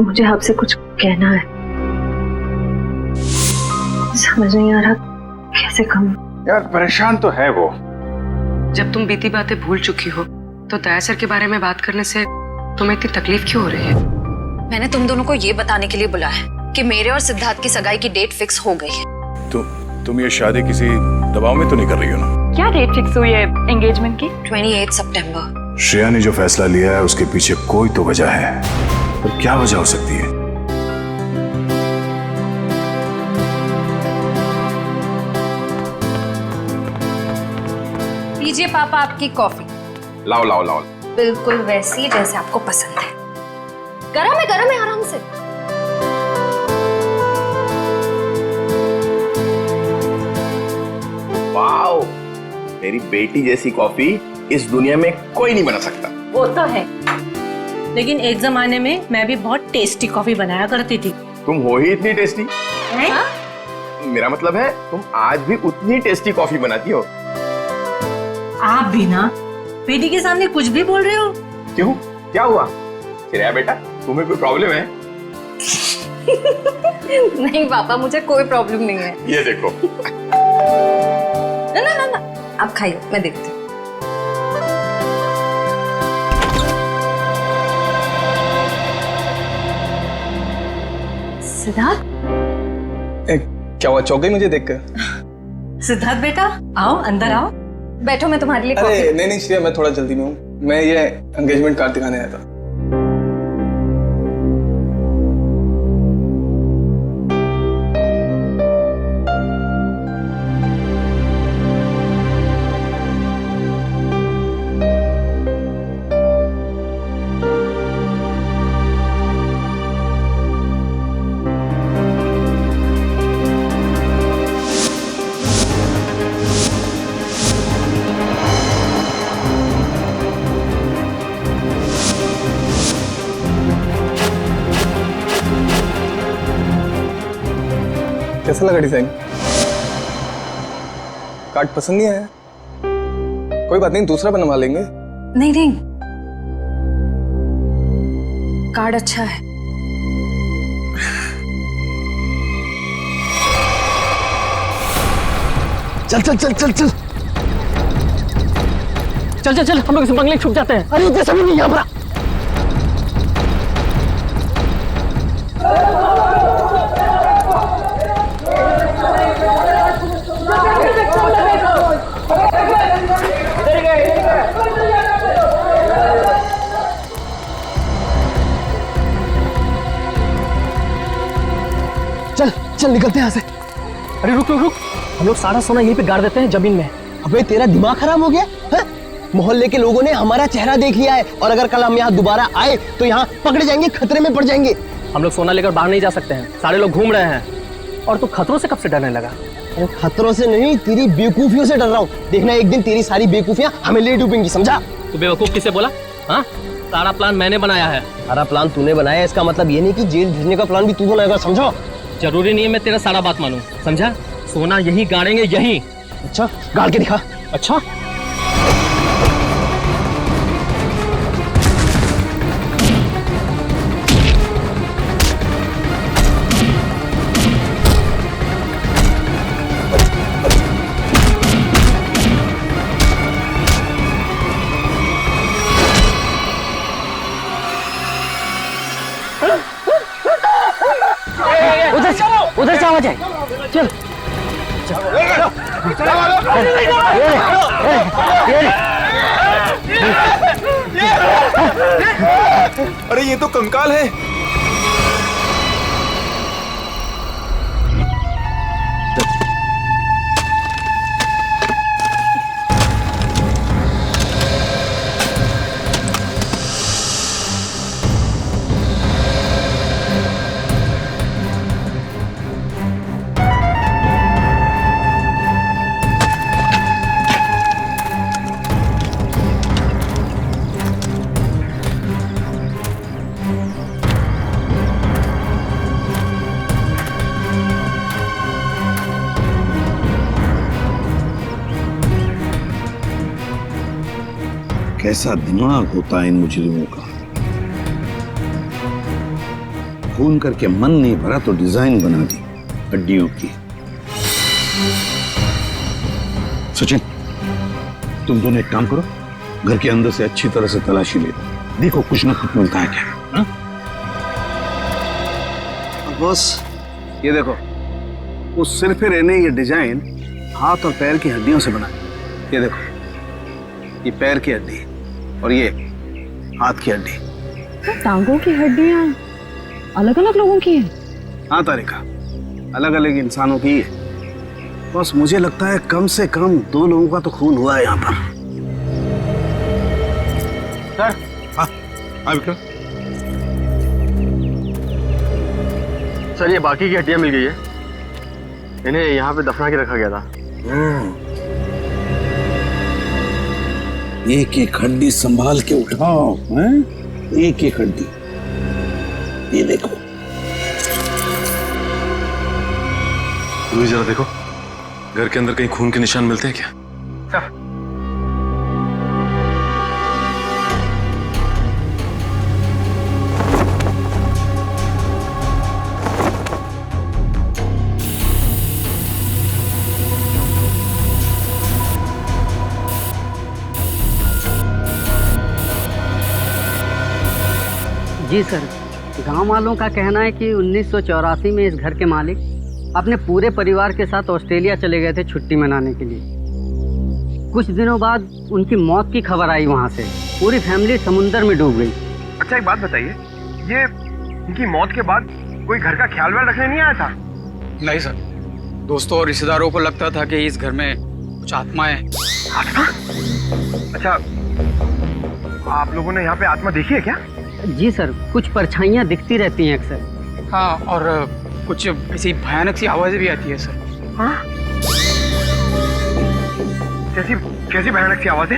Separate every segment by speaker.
Speaker 1: मुझे आपसे कुछ कहना है, समझ नहीं आ रहा कैसे कहूँ।
Speaker 2: यार परेशान तो है वो।
Speaker 3: जब तुम बीती बातें भूल चुकी हो तो दया सर के बारे में बात करने से तुम्हें इतनी तकलीफ क्यों हो रही है?
Speaker 4: मैंने तुम दोनों को ये बताने के लिए बुलाया कि मेरे और सिद्धार्थ की सगाई की डेट फिक्स हो गई है।
Speaker 2: तुम ये शादी किसी दबाव में तो नहीं कर रही हो ना?
Speaker 5: क्या डेट फिक्स हुई है एंगेजमेंट की?
Speaker 4: 28 सितंबर।
Speaker 2: श्रेया ने जो फैसला लिया है उसके पीछे कोई तो वजह है, पर क्या वजह हो सकती है?
Speaker 4: लीजिए पापा आपकी कॉफी।
Speaker 2: लाओ लाओ लाओ।
Speaker 4: बिल्कुल वैसी जैसे आपको पसंद है। गरम है आराम से।
Speaker 6: वाओ, मेरी बेटी जैसी कॉफी इस दुनिया में कोई नहीं बना सकता।
Speaker 5: वो तो है, लेकिन एक जमाने में मैं भी बहुत टेस्टी कॉफी बनाया करती थी।
Speaker 6: तुम हो ही इतनी टेस्टी। मेरा मतलब है तुम आज भी उतनी टेस्टी कॉफी बनाती हो।
Speaker 5: आप भी ना बेटी के सामने कुछ भी बोल रहे हो।
Speaker 6: क्यों, क्या हुआ? श्रेया बेटा, तुम्हें कोई प्रॉब्लम है?
Speaker 4: नहीं पापा, मुझे कोई प्रॉब्लम नहीं है।
Speaker 6: ये देखो।
Speaker 4: ना आप खाइए, मैं देखती हूँ। सिद्धार्थ,
Speaker 7: क्या हुआ, चौंक गई मुझे देखकर?
Speaker 5: सिद्धार्थ बेटा आओ, अंदर आओ।
Speaker 4: बैठो, मैं तुम्हारे लिए
Speaker 7: अरे
Speaker 4: कॉफी।
Speaker 7: नहीं श्रेया, मैं थोड़ा जल्दी में हूँ। मैं ये एंगेजमेंट कार्ड दिखाने आया था। कैसा लगा डिजाइन? कार्ड पसंद नहीं आया? कोई बात नहीं, दूसरा बनवा लेंगे।
Speaker 4: नहीं, कार्ड अच्छा है।
Speaker 8: चल चल चल चल चल चल चल चल, हम लोग इस बंगले में छुप जाते हैं। अरे जैसा भी नहीं यहाँ पर। चल चल निकलते हैं यहाँ से। अरे रुक रुक रुक, हम लोग सारा सोना यहीं पे गाड़ देते हैं जमीन में।
Speaker 9: अबे तेरा दिमाग खराब हो गया है? मोहल्ले के लोगों ने हमारा चेहरा देख लिया है और अगर कल हम यहाँ दोबारा आए तो यहाँ पकड़े जाएंगे, खतरे में पड़ जाएंगे।
Speaker 8: हम लोग सोना लेकर बाहर नहीं जा सकते हैं, सारे लोग घूम रहे हैं। और तू खतरों से कब से डरने लगा?
Speaker 9: खतरों से नहीं, तेरी बेवकूफियों से डर रहा हूँ। देखना एक दिन तेरी सारी बेवकूफियां हमें ले डूबेंगी, समझा?
Speaker 8: तू बेवकूफ किसे बोला? हाँ, सारा प्लान मैंने बनाया है।
Speaker 9: सारा प्लान तूने बनाया, इसका मतलब ये नहीं कि जेल भेजने का प्लान भी तू बनाएगा, समझो?
Speaker 8: जरूरी नहीं है मैं तेरा सारा बात मानूं, समझा? सोना यहीं गाड़ेंगे, यहीं।
Speaker 9: अच्छा, गाड़ के दिखा।
Speaker 8: अच्छा,
Speaker 9: उधर से आवाज आई। चल
Speaker 7: अरे ये तो कंकाल है।
Speaker 10: कैसा दिमाग होता है इन मुजरिमों का। खून करके मन नहीं भरा तो डिजाइन बना दी हड्डियों की। सचिन, तुम दोनों एक काम करो, घर के अंदर से अच्छी तरह से तलाशी ले, देखो कुछ ना कुछ मिलता है क्या। हा?
Speaker 11: बॉस ये देखो, उस सिर पे रहने ये डिजाइन हाथ और पैर की हड्डियों से बना है। ये देखो, ये पैर की हड्डी और ये हाथ की हड्डी।
Speaker 1: तो टांगों की हड्डियां अलग अलग लोगों की हैं?
Speaker 11: हाँ तारिका, अलग अलग इंसानों की है। बस मुझे लगता है कम से कम 2 लोगों का तो खून हुआ है यहाँ पर।
Speaker 10: सर। हाँ विक्रम।
Speaker 7: सर ये बाकी की हड्डियां मिल गई है, इन्हें यहाँ पे दफना के रखा गया था।
Speaker 10: एक एक हड्डी संभाल के उठाओ, हैं? एक एक हड्डी। ये देखो,
Speaker 2: जरा देखो, घर के अंदर कहीं खून के निशान मिलते हैं क्या?
Speaker 12: जी सर, गांव वालों का कहना है कि 1984 में इस घर के मालिक अपने पूरे परिवार के साथ ऑस्ट्रेलिया चले गए थे छुट्टी मनाने के लिए। कुछ दिनों बाद उनकी मौत की खबर आई वहां से। पूरी फैमिली समुंदर में डूब गई।
Speaker 6: अच्छा एक बात बताइए, ये इनकी मौत के बाद कोई घर का ख्याल व्याल रखने नहीं आया था?
Speaker 7: नहीं सर, दोस्तों और रिश्तेदारों को लगता था कि इस घर में कुछ आत्माएं।
Speaker 6: आत्मा? अच्छा, आप लोगों ने यहाँ पे आत्मा देखी है क्या?
Speaker 12: जी सर, कुछ परछाइयाँ दिखती रहती हैं अक्सर।
Speaker 7: हाँ, और कुछ ऐसी भयानक सी आवाजें भी आती है सर।
Speaker 6: हाँ? कैसी भयानक सी आवाजें?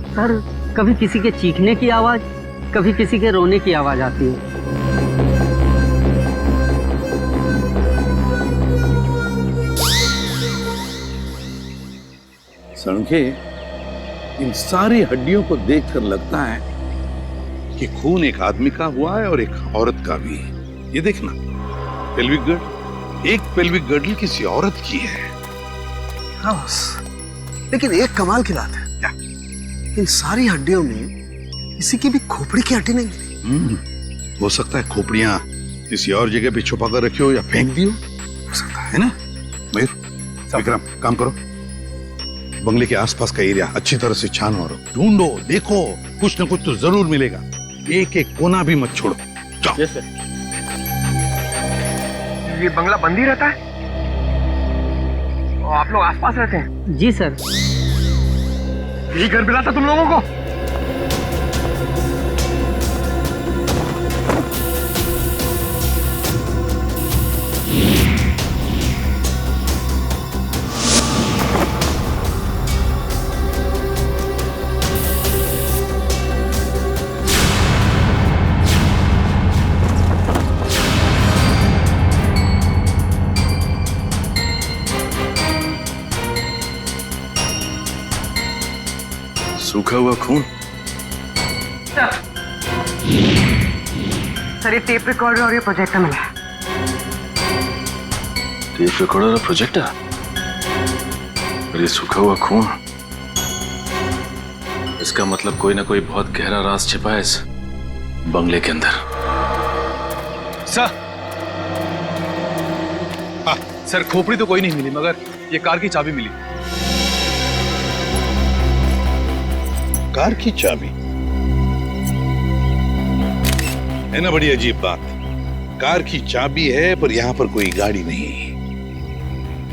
Speaker 12: सर, कभी किसी के चीखने की आवाज, कभी किसी के रोने की आवाज आती है।
Speaker 10: सड़के, इन सारी हड्डियों को देखकर लगता है कि खून एक आदमी का हुआ है और एक औरत का भी। ये देखना, पेल्विक गर्ड, एक पेल्विक गर्डल किसी औरत की है।
Speaker 11: हाँ बस, लेकिन एक कमाल की बात है, क्या? इन सारी हड्डियों में किसी की भी खोपड़ी की हड्डी नहीं मिली।
Speaker 10: हो सकता है खोपड़ियां किसी और जगह पे छुपा कर रखी हो या फेंक दी हो सकता है ना। मयूर, विक्रम, काम करो, बंगले के आसपास का एरिया अच्छी तरह से छान मारो, ढूंढो, देखो, कुछ ना कुछ तो जरूर मिलेगा। एक एक कोना भी मत छोड़ो। जाओ।
Speaker 6: yes, sir. ये बंगला बंद ही रहता है? और आप लोग आसपास रहते हैं?
Speaker 12: जी सर।
Speaker 6: यही घर मिला था तुम लोगों को?
Speaker 2: सूखा हुआ खून।
Speaker 3: सर, ये टेप रिकॉर्डर और ये प्रोजेक्टर मिला है।
Speaker 2: टेप रिकॉर्डर और प्रोजेक्टर और ये सूखा हुआ खून, इसका मतलब कोई ना कोई बहुत गहरा राज छिपा है इस बंगले के अंदर।
Speaker 7: सर, हाँ सर, खोपड़ी तो कोई नहीं मिली, मगर ये कार की चाबी मिली।
Speaker 10: कार की चाबी है ना, बड़ी अजीब बात। कार की चाबी है पर यहाँ पर कोई गाड़ी नहीं।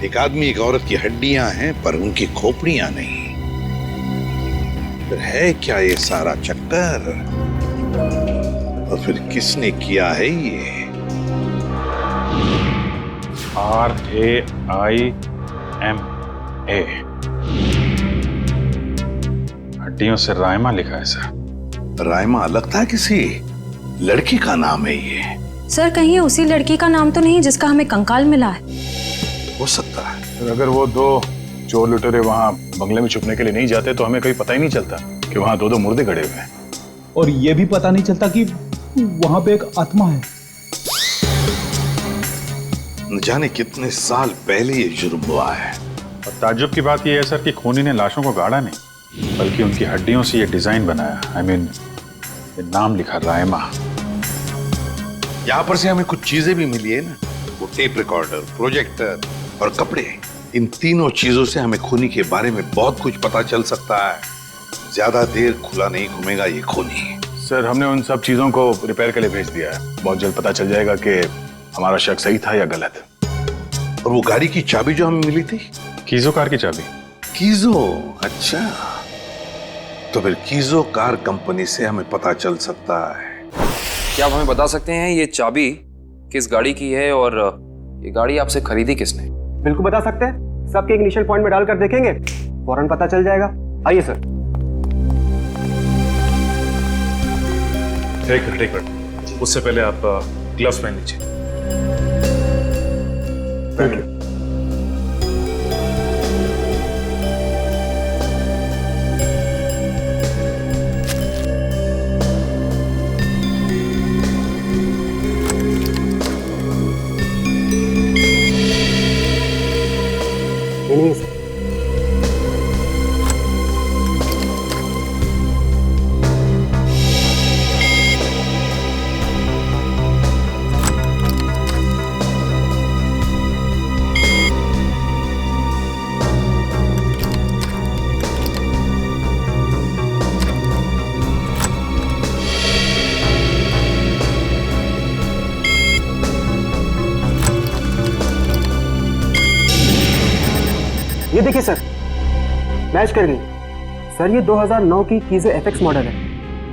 Speaker 10: एक आदमी एक औरत की हड्डियां हैं पर उनकी खोपड़ियां नहीं। फिर है क्या ये सारा चक्कर? और फिर किसने किया है ये?
Speaker 13: RAIMA, हड्डियों से रायमा लिखा है सर।
Speaker 10: रायमा लगता है किसी लड़की का नाम है ये।
Speaker 4: सर, कहीं ये उसी लड़की का नाम तो नहीं जिसका हमें कंकाल मिला है?
Speaker 10: हो सकता है।
Speaker 13: अगर वो 2 चोर लुटेरे वहाँ बंगले में छुपने के लिए नहीं जाते तो हमें कहीं पता ही नहीं चलता कि वहाँ 2 मुर्दे खड़े हुए हैं।
Speaker 8: और ये भी पता नहीं चलता कि वहाँ पे एक आत्मा है।
Speaker 10: न जाने कितने साल पहले ये जुर्म हुआ है।
Speaker 13: और ताज्जुब की बात यह है सर कि खूनी ने लाशों को गाड़ा नहीं, बल्कि उनकी हड्डियों से ये डिजाइन बनाया। I mean, ये नाम लिखा रायमा।
Speaker 10: यहाँ पर से हमें कुछ चीजें भी मिली है ना, वो टेप रिकॉर्डर, प्रोजेक्टर और कपड़े। इन तीनों चीजों से हमें खूनी के बारे में बहुत कुछ पता चल सकता है। ज्यादा देर खुला नहीं घूमेगा ये खूनी।
Speaker 13: सर हमने उन सब चीजों को रिपेयर के लिए भेज दिया है। बहुत जल्द पता चल जाएगा कि हमारा शक सही था या गलत।
Speaker 10: और वो गाड़ी की चाबी जो हमें मिली थी,
Speaker 13: कीजो कार की चाबी।
Speaker 10: कीजो, अच्छा। तो फिर कीजो कार कंपनी से हमें पता चल सकता है।
Speaker 14: क्या आप हमें बता सकते हैं ये चाबी किस गाड़ी की है और ये गाड़ी आपसे खरीदी किसने?
Speaker 7: बिल्कुल बता सकते हैं। सबके इग्निशन पॉइंट में डालकर देखेंगे, फौरन पता चल जाएगा। आइए सर।
Speaker 13: एक मिनट, उससे पहले आप ग्लव्स पहन लीजिए। Thank you.
Speaker 7: नहीं सर। ये देखिए सर, मैच कर गई सर। ये 2009 की कीजो एफएक्स मॉडल है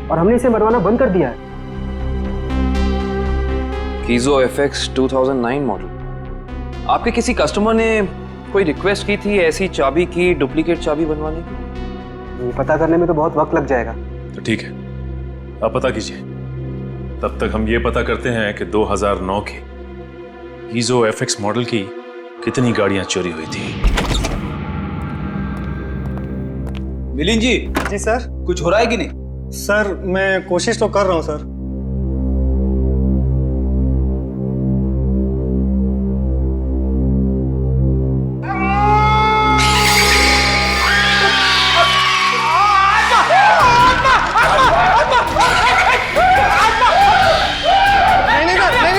Speaker 7: और हमने इसे मरवाना बंद कर दिया है।
Speaker 14: कीजो एफएक्स 2009 मॉडल। आपके किसी कस्टमर ने कोई रिक्वेस्ट की थी ऐसी चाबी की डुप्लीकेट चाबी बनवाने की?
Speaker 7: ये पता करने में तो बहुत वक्त लग जाएगा।
Speaker 15: तो ठीक है, आप पता कीजिए। तब तक हम ये पता करते हैं कि 2009 के कीजो एफएक्स मॉडल की कितनी गाड़ियां चोरी हुई थी।
Speaker 16: मिलिंद जी।
Speaker 7: जी सर।
Speaker 16: कुछ हो रहा है कि नहीं?
Speaker 7: सर मैं कोशिश तो कर रहा हूं सर।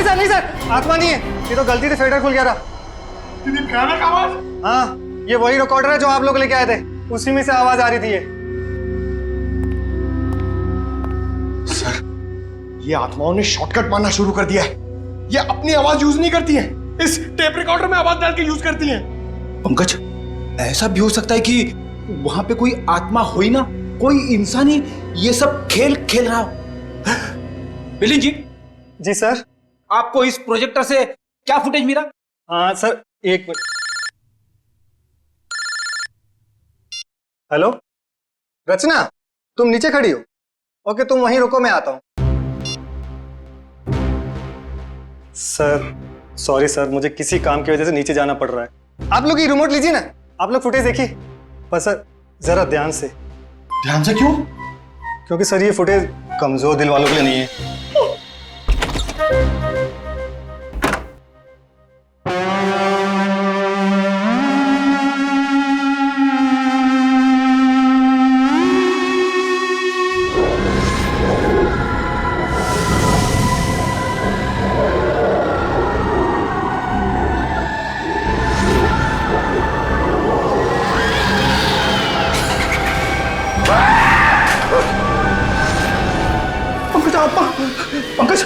Speaker 7: नहीं सर, आत्मा नहीं है। ये तो गलती से फेडर खुल गया था। हाँ, ये वही रिकॉर्डर है जो आप लोग लेके आए थे, उसी में से आवाज आ रही थी।
Speaker 6: सर, ये आत्माओं ने शॉर्टकट मारना शुरू कर दिया है। ये अपनी आवाज यूज नहीं करती हैं, इस टेप रिकॉर्डर में आवाज डाल के यूज करती हैं।
Speaker 16: पंकज, ऐसा भी हो सकता है कि वहां पे कोई आत्मा हो ही ना, कोई इंसान ही ये सब खेल खेल रहा हो। मिलिंद जी।
Speaker 7: जी सर।
Speaker 16: आपको इस प्रोजेक्टर से क्या फुटेज मिला?
Speaker 7: हाँ सर, एक मिनट। हेलो रचना, तुम नीचे खड़ी हो? ओके, तुम वहीं रुको, मैं आता हूं। सर सॉरी सर, मुझे किसी काम की वजह से नीचे जाना पड़ रहा है। आप लोग ये रिमोट लीजिए ना, आप लोग फुटेज देखिए। पर सर जरा ध्यान से।
Speaker 6: ध्यान से क्यों?
Speaker 7: क्योंकि सर ये फुटेज कमजोर दिल वालों के लिए नहीं है।
Speaker 16: पंकज,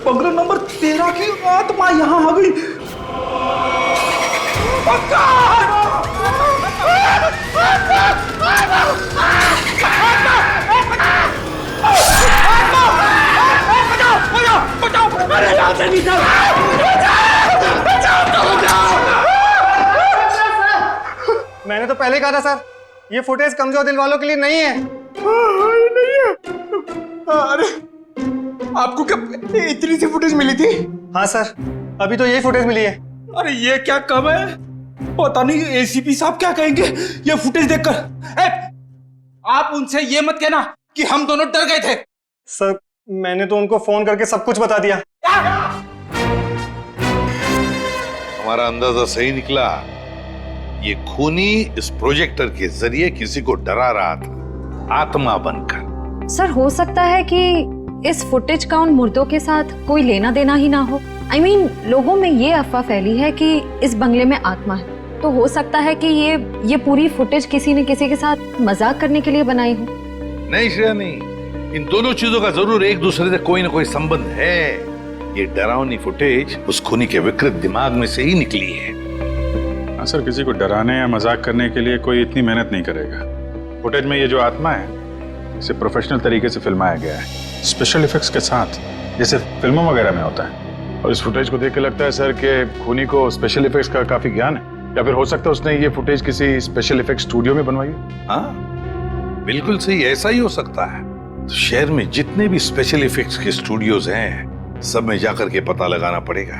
Speaker 16: पंकज नंबर 13 की आत्मा यहाँ आ गई।
Speaker 7: मैंने तो पहले कहा था सर, ये फुटेज कमजोर दिल वालों के लिए नहीं है।
Speaker 6: नहीं है। अरे आपको क्या इतनी सी फुटेज मिली थी?
Speaker 7: हाँ सर, अभी तो यही फुटेज मिली है।
Speaker 16: अरे ये क्या कम है, पता नहीं एसीपी साहब क्या कहेंगे ये फुटेज देखकर। आप उनसे ये मत कहना कि हम दोनों डर गए थे।
Speaker 7: सर मैंने तो उनको फोन करके सब कुछ बता दिया।
Speaker 10: तुम्हारा अंदाजा सही निकला। ये खूनी इस प्रोजेक्टर के जरिए किसी को डरा रहा था, आत्मा बनकर।
Speaker 4: सर हो सकता है कि इस फुटेज का उन मुर्दों के साथ कोई लेना देना ही ना हो। I mean, लोगों में ये अफवाह फैली है कि इस बंगले में आत्मा है, तो हो सकता है कि ये पूरी फुटेज किसी ने किसी के साथ मजाक करने के लिए बनाई हो।
Speaker 10: नहीं श्रेया नहीं, इन दोनों चीजों का जरूर एक दूसरे से कोई ना कोई संबंध है। ये डरावनी फुटेज उस खूनी के विकृत दिमाग में से ही निकली है।
Speaker 13: हाँ सर, किसी को डराने या मजाक करने के लिए कोई इतनी मेहनत नहीं करेगा। फुटेज में ये जो आत्मा है इसे प्रोफेशनल तरीके से फिल्माया गया है, स्पेशल इफेक्ट्स के साथ, जैसे फिल्मों वगैरह में होता है। और इस फुटेज को देख के लगता है सर कि खूनी को स्पेशल इफेक्ट्स का काफी ज्ञान है, या फिर हो सकता है उसने ये फुटेज किसी स्पेशल इफेक्ट स्टूडियो में बनवाई है।
Speaker 10: हाँ बिल्कुल सही, ऐसा ही हो सकता है। तो शहर में जितने भी स्पेशल इफेक्ट्स के स्टूडियोज हैं, सब में जाकर के पता लगाना पड़ेगा।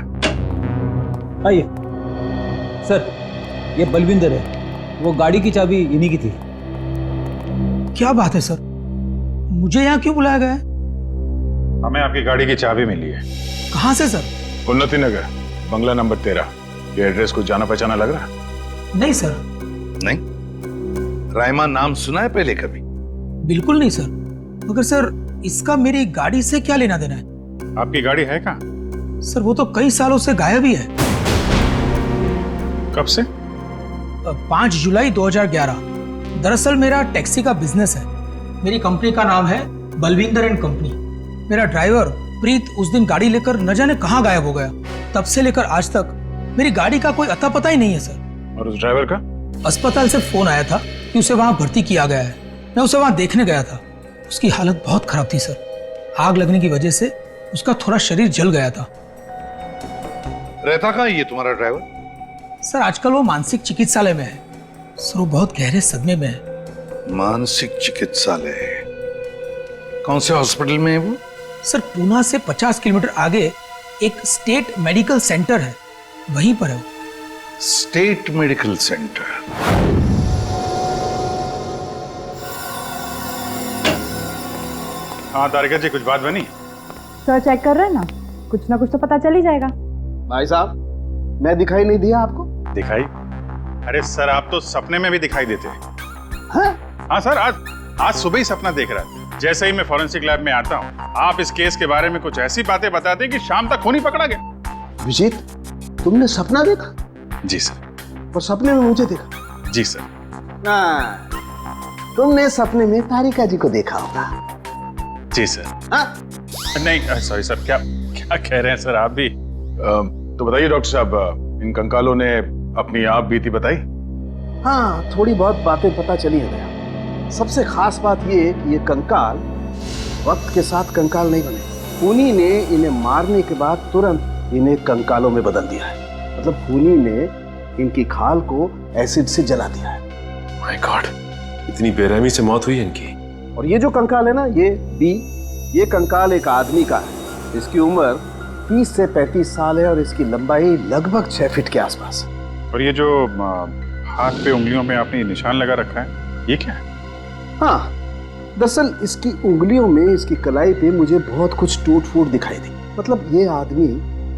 Speaker 16: आइए सर, ये बलविंदर है, वो गाड़ी की चाबी इन्हीं की थी। क्या बात है सर, मुझे यहाँ क्यों बुलाया गया है?
Speaker 13: हमें आपकी गाड़ी की चाबी मिली है।
Speaker 16: कहाँ से सर?
Speaker 13: उन्नति नगर, बंगला नंबर 13। ये एड्रेस कुछ जाना पहचाना लग रहा?
Speaker 16: नहीं सर।
Speaker 10: नहीं? रायमा नाम सुना है पहले कभी?
Speaker 16: बिल्कुल नहीं सर। मगर सर इसका मेरी गाड़ी से क्या लेना देना है?
Speaker 13: आपकी गाड़ी है कहाँ?
Speaker 16: सर वो तो कई सालों से गायब ही है।
Speaker 13: कब से?
Speaker 16: 5 जुलाई 2011। दरअसल मेरा टैक्सी का बिजनेस है। मेरी कंपनी का नाम है बलविंदर एंड कंपनी। मेरा ड्राइवर प्रीत उस दिन गाड़ी लेकर न जाने कहाँ गायब हो गया। तब से लेकर आज तक मेरी गाड़ी का कोई अता पता ही नहीं है सर।
Speaker 13: और उस ड्राइवर का?
Speaker 16: अस्पताल से फोन आया था कि उसे वहां भर्ती किया गया है। मैं उसे वहां देखने गया था। उसकी हालत बहुत खराब थी सर। आग लगने की वजह से उसका थोड़ा शरीर जल गया था।
Speaker 10: रहता कहाँ ये तुम्हारा ड्राइवर?
Speaker 16: सर आजकल वो मानसिक चिकित्सालय में है। सर वो बहुत गहरे सदमे में है।
Speaker 10: मानसिक चिकित्सालय? कौन से हॉस्पिटल में है वो?
Speaker 16: सर पूना से 50 किलोमीटर आगे एक स्टेट मेडिकल सेंटर है, वहीं पर है वो।
Speaker 10: State medical centre?
Speaker 13: हाँ तारिका जी, कुछ बात बनी?
Speaker 17: सर चेक कर रहे हैं ना, कुछ ना कुछ तो पता चल ही जाएगा।
Speaker 11: भाई साहब, मैं दिखाई नहीं दिया आपको?
Speaker 13: दिखाई? अरे सर आप तो सपने में भी दिखाई देते हैं। हाँ सर, आज सुबह ही सपना देख रहा था। जैसे ही मैं फॉरेंसिक लैब में आता हूँ, आप इस केस के बारे में कुछ ऐसी बातें बताते हैं कि शाम तक खूनी पकड़ा गया।
Speaker 11: विजीत, तुमने सपना देखा?
Speaker 13: जी सर।
Speaker 11: और सपने में मुझे देखा?
Speaker 13: जी सर।
Speaker 11: ना, तुमने सपने में तारिका जी को देखा होगा।
Speaker 13: जी सर। नहीं सॉरी सर, क्या कह रहे हैं सर आप भी? तो बताइए डॉक्टर साहब, इन कंकालों ने अपनी आप बीती बताई?
Speaker 11: हाँ, थोड़ी बहुत बातें पता चली है। सबसे खास बात ये कि ये कंकाल वक्त के साथ कंकाल नहीं बने। खूनी ने इन्हें मारने के बाद तुरंत इन्हें कंकालों में बदल दिया है। मतलब खूनी ने इनकी खाल को एसिड से जला दिया है।
Speaker 15: माय गॉड, इतनी बेरहमी से मौत हुई इनकी।
Speaker 11: और ये जो कंकाल है ना, ये कंकाल एक आदमी का है। इसकी उम्र 30 से 35 साल है और इसकी लंबाई लगभग 6 फीट के आसपास।
Speaker 13: और ये जो हाथ पे उंगलियों में आपने निशान लगा रखा है, ये क्या है?
Speaker 11: हाँ, दरअसल इसकी उंगलियों में, इसकी कलाई पे मुझे बहुत कुछ टूट फूट दिखाई दी। मतलब ये आदमी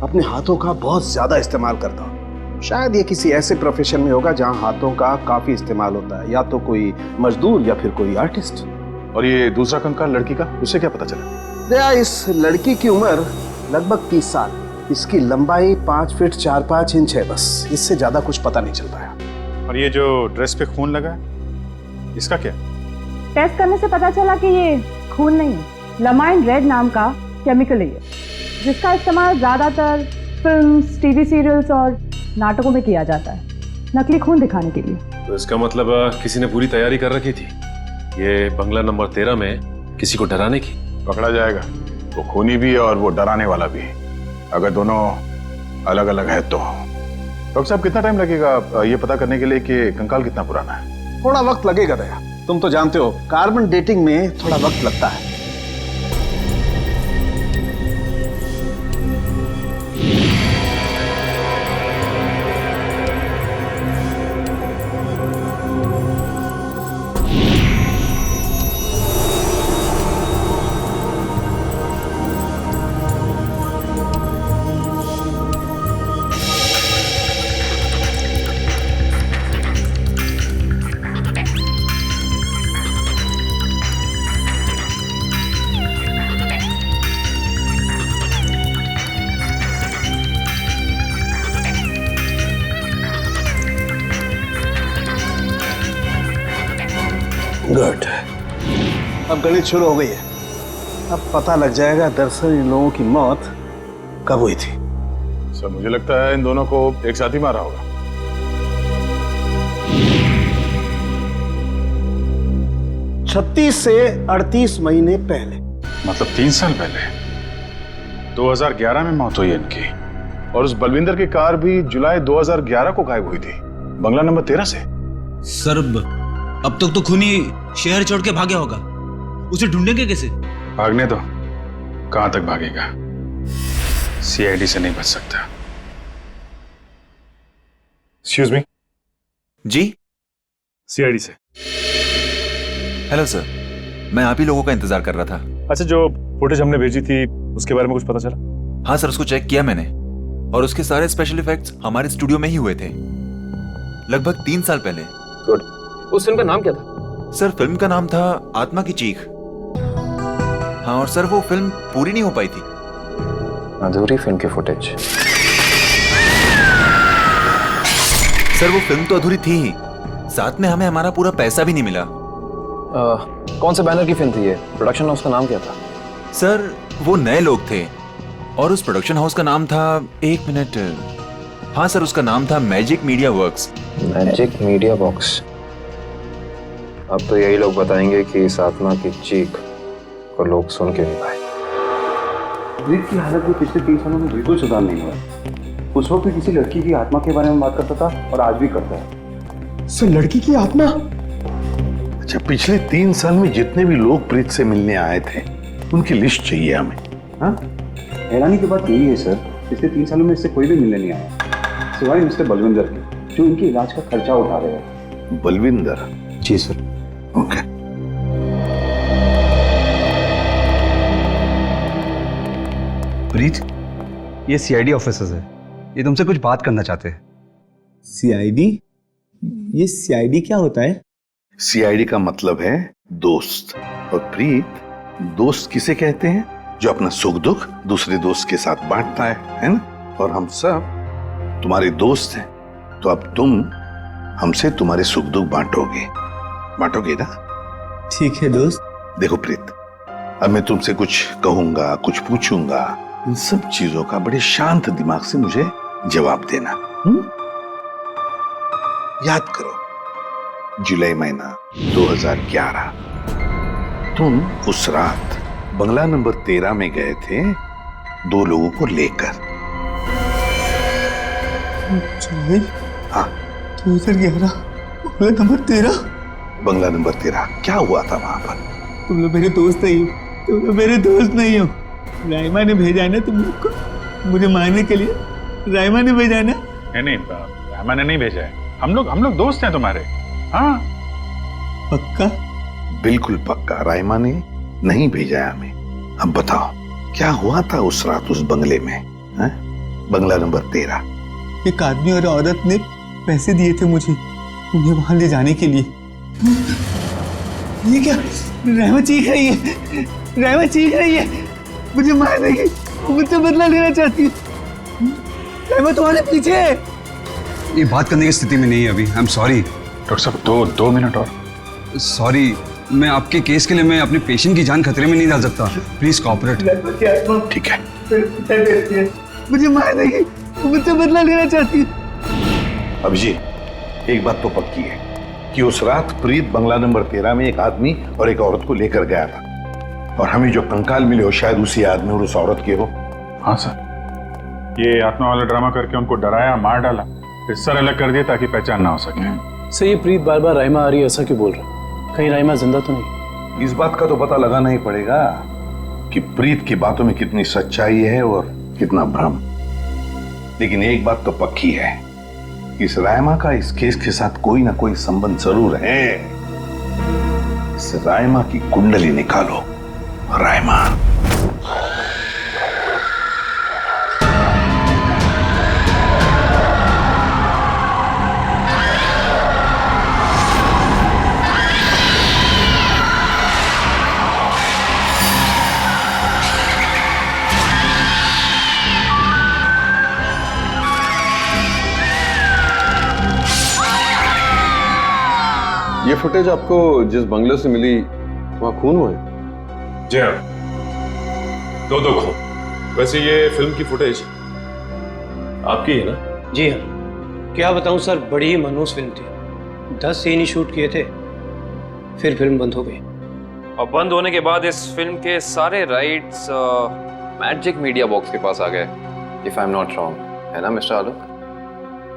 Speaker 11: अपने हाथों का बहुत ज्यादा इस्तेमाल करता हो। शायद ये किसी ऐसे प्रोफेशन में होगा जहाँ हाथों का काफी इस्तेमाल होता है, या तो कोई मजदूर या फिर कोई आर्टिस्ट।
Speaker 13: और ये दूसरा कंकाल लड़की का, उसे क्या पता चला?
Speaker 11: दया, इस लड़की की उम्र लगभग 30 साल। इसकी लंबाई 5 फीट 4-5 इंच है, बस इससे ज्यादा कुछ पता नहीं चल पाया।
Speaker 13: और ये जो ड्रेस पे खून लगा है, इसका क्या?
Speaker 17: टेस्ट करने से पता चला कि ये खून नहीं है, लमाइन रेड नाम का केमिकल है ये, जिसका इस्तेमाल ज्यादातर फिल्म्स, टीवी सीरियल्स और नाटकों में किया जाता है नकली खून दिखाने के लिए।
Speaker 15: तो इसका मतलब किसी ने पूरी तैयारी कर रखी थी ये बंगला नंबर 13 में किसी को डराने की।
Speaker 13: पकड़ा जाएगा, वो खूनी भी और वो डराने वाला भी, अगर दोनों अलग अलग है तो। डॉक्टर साहब, कितना टाइम लगेगा ये पता करने के लिए कि कंकाल कितना पुराना है?
Speaker 11: थोड़ा वक्त लगेगा दया, तुम तो जानते हो कार्बन डेटिंग में थोड़ा वक्त लगता है। गुड। अब गणित शुरू हो गई है। अब पता लग जाएगा दरअसल इन लोगों की मौत कब हुई थी।
Speaker 13: सर मुझे लगता है इन दोनों को एक साथ ही मारा होगा।
Speaker 11: 36 से 38 महीने पहले,
Speaker 13: मतलब 3 साल पहले 2011 में मौत हुई इनकी। और उस बलविंदर की कार भी जुलाई 2011 को गायब हुई थी, बंगला नंबर 13 से।
Speaker 18: सर अब तक तो खूनी शहर छोड़ के भागा होगा, उसे ढूंढेंगे कैसे?
Speaker 13: भागने दो, कहां तक भागेगा? सीआईडी से नहीं बच सकता। Excuse me.
Speaker 19: जी?
Speaker 13: सीआईडी से।
Speaker 19: हेलो सर, मैं आप ही लोगों का इंतजार कर रहा था।
Speaker 13: अच्छा, जो फुटेज हमने भेजी थी उसके बारे में कुछ पता चला?
Speaker 19: हाँ सर, उसको चेक किया मैंने और उसके सारे स्पेशल इफेक्ट्स हमारे स्टूडियो में ही हुए थे, लगभग 3 साल पहले।
Speaker 14: गुड। उस फिल्म का नाम क्या था?
Speaker 19: सर फिल्म का नाम था आत्मा की चीख। हाँ, और सर वो फिल्म पूरी नहीं हो पाई थी।
Speaker 14: अधूरी फिल्म की फुटेज।
Speaker 19: सर वो फिल्म तो अधूरी थी ही, साथ में हमें हमारा पूरा पैसा भी नहीं मिला।
Speaker 14: कौन से बैनर की फिल्म थी ये? प्रोडक्शन हाउस का नाम क्या था?
Speaker 19: सर वो नए लोग थे और उस प्रोडक्शन हाउस का नाम था, 1 मिनट, हाँ सर उसका नाम था magic media works.
Speaker 14: Magic media box. अब तो यही लोग बताएंगे कि इस आत्मा की चीख को लोग सुन के नहीं पाए।
Speaker 11: ब्रीत की हालत भी पिछले 3 सालों में बिल्कुल सुधार नहीं हुआ। उस वक्त भी किसी लड़की की आत्मा के बारे में बात करता था और आज भी करता है।
Speaker 6: सर लड़की की आत्मा?
Speaker 10: अच्छा, पिछले 3 साल में जितने भी लोग प्रीत से मिलने आए थे उनकी लिस्ट चाहिए हमें। हाँ,
Speaker 11: हैरानी की बात यही है सर, पिछले 3 सालों में इससे कोई भी मिलने नहीं आया सिवाय मिस्टर बलविंदर के, जो इनके इलाज का खर्चा उठा रहे हैं।
Speaker 10: बलविंदर?
Speaker 11: जी सर।
Speaker 10: ओके।
Speaker 20: प्रीत, ये सीआईडी ऑफिसर्स है, ये तुमसे कुछ बात करना चाहते हैं।
Speaker 9: सीआईडी? ये सीआईडी क्या होता है?
Speaker 10: सीआईडी का मतलब है दोस्त। और प्रीत, दोस्त किसे कहते हैं? जो अपना सुख दुख दूसरे दोस्त के साथ बांटता है ना? और हम सब तुम्हारे दोस्त हैं, तो अब तुम हमसे तुम्हारे सुख दुख बांटोगे ना?
Speaker 9: ठीक है दोस्त।
Speaker 10: देखो प्रीत, अब मैं तुमसे कुछ कहूंगा, कुछ पूछूंगा, इन सब चीजों का बड़े शांत दिमाग से मुझे जवाब देना। याद करो, जुलाई महीना 2011, तुम उस रात बंगला नंबर 13 में गए थे 2 लोगों को लेकर। हाँ,
Speaker 9: 2011 बंगला नंबर 13।
Speaker 10: बंगला नंबर 13, क्या हुआ था वहां पर?
Speaker 9: तुम लोग मेरे दोस्त नहीं हो, तुम लोग मेरे दोस्त नहीं हो। राइमा ने भेजा है ना तुम लोग को मुझे मारने के लिए। राइमा ने भेजा है ना?
Speaker 13: नहीं, राइमा ने नहीं भेजा है। हम लोग दोस्त हैं तुम्हारे। हाँ
Speaker 9: पक्का?
Speaker 10: बिल्कुल पक्का, राइमा ने नहीं भेजा है हमें। अब बताओ क्या हुआ था उस रात उस बंगले में? है? बंगला नंबर 13।
Speaker 9: एक आदमी और औरत ने पैसे दिए थे मुझे उन्हें वहां ले जाने के लिए। ये क्या? राइमा चीख रही है, राइमा चीख रही है, मुझे मार देगी, मुझसे बदला लेना चाहती है। राइमा तुम्हारे पीछे है।
Speaker 20: ये बात करने की स्थिति में नहीं है अभी। आई एम सॉरी
Speaker 13: डॉक्टर साहब, 2 मिनट और।
Speaker 20: सॉरी, मैं आपके केस के लिए मैं अपने पेशेंट की जान खतरे में नहीं डाल सकता। Please cooperate.
Speaker 10: ठीक है।
Speaker 9: मुझे मार देगी, मुझसे बदला लेना चाहती है।
Speaker 10: अभिजीत, एक बात तो पक्की है कि उस रात प्रीत बंगला नंबर 13 में एक आदमी और एक औरत को लेकर गया था, और हमें जो कंकाल मिले हो शायद उसी आदमी और उस औरत के हो।
Speaker 13: हाँ सर, ये आत्मा वाला ड्रामा करके उनको डराया, मार डाला, फिर सर अलग कर दिया ताकि पहचान ना हो सके।
Speaker 18: सर ये प्रीत बार बार राइमा आ रही है ऐसा क्यों बोल रहा है? कहीं राइमा जिंदा तो नहीं?
Speaker 10: इस बात का तो पता लगाना ही पड़ेगा कि प्रीत की बातों में कितनी सच्चाई है और कितना भ्रम। लेकिन एक बात तो पक्की है, इस राइमा का इस केस के साथ कोई ना कोई संबंध जरूर है। इस राइमा की कुंडली निकालो। राइमा।
Speaker 21: ये फुटेज आपको जिस बंगले से मिली वहां खून हुआ है?
Speaker 15: जी हाँ, दो खून। वैसे ये फिल्म की फुटेज आपकी है ना?
Speaker 16: जी हाँ। क्या बताऊं सर, बड़ी ही मनहूस फिल्म थी। 10 सीन ही शूट किए थे, फिर फिल्म बंद हो गई।
Speaker 14: और बंद होने के बाद इस फिल्म के सारे राइट्स मैजिक मीडिया बॉक्स के पास आ गए, if I am not wrong, है ना मिस्टर आलोक?